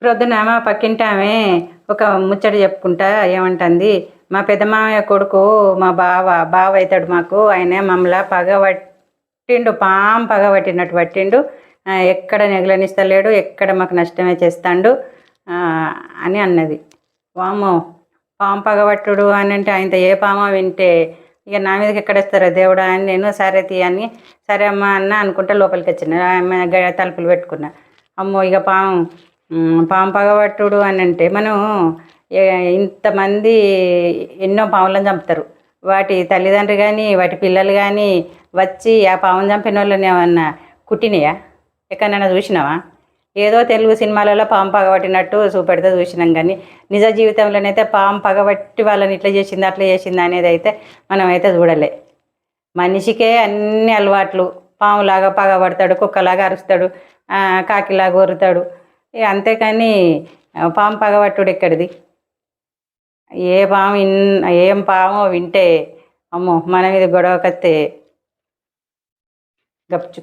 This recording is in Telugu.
ప్రొద్దున మా పక్కింటి ఆమె ఒక ముచ్చట చెప్పుకుంటా ఏమంటుంది, మా పెద్ద మామయ్య కొడుకు మా బావ అవుతాడు మాకు, ఆయన మమ్మల్ని పగబట్టిండు, పగబట్టినట్టు పట్టిండు, ఎక్కడ నెగలనిస్తలేడు, ఎక్కడ మాకు నష్టమే చేస్తాడు అని అన్నది. వామో, పాము పగబట్టుడు అని అంటే ఆయనతో ఏ పామో వింటే ఇక నా మీదకి ఎక్కడేస్తారో దేవుడా అని నేను సరే తీయని సరే అమ్మ అన్న అనుకుంటా లోపలికి వచ్చిన, ఆమె తలుపులు పెట్టుకున్నా. అమ్మో ఇక పాము పగబట్టుడు అని అంటే మనం ఇంతమంది ఎన్నో పాములను చంపుతారు, వాటి తల్లిదండ్రులు కానీ వాటి పిల్లలు కానీ వచ్చి ఆ పామును చంపిన వాళ్ళని ఏమన్నా కుట్టినాయా? ఎక్కడైనా చూసినావా? ఏదో తెలుగు సినిమాలలో పాము పగబట్టినట్టు చూపెడితే చూసినాం, కానీ నిజ జీవితంలోనైతే పాము పగబట్టి వాళ్ళని ఇట్లా చేసింది అట్లా చేసింది అనేది అయితే మనం అయితే చూడలే. మనిషికే అన్ని అలవాట్లు, పాములాగా పగబడతాడు, కుక్కలాగా అరుస్తాడు, కాకిలాగా ఒరుతాడు, అంతేకాని పాము పగబట్టుడు ఎక్కడిది? ఏం పామో వింటే అమ్మో మన మీద గొడవకత్తే గప్చు.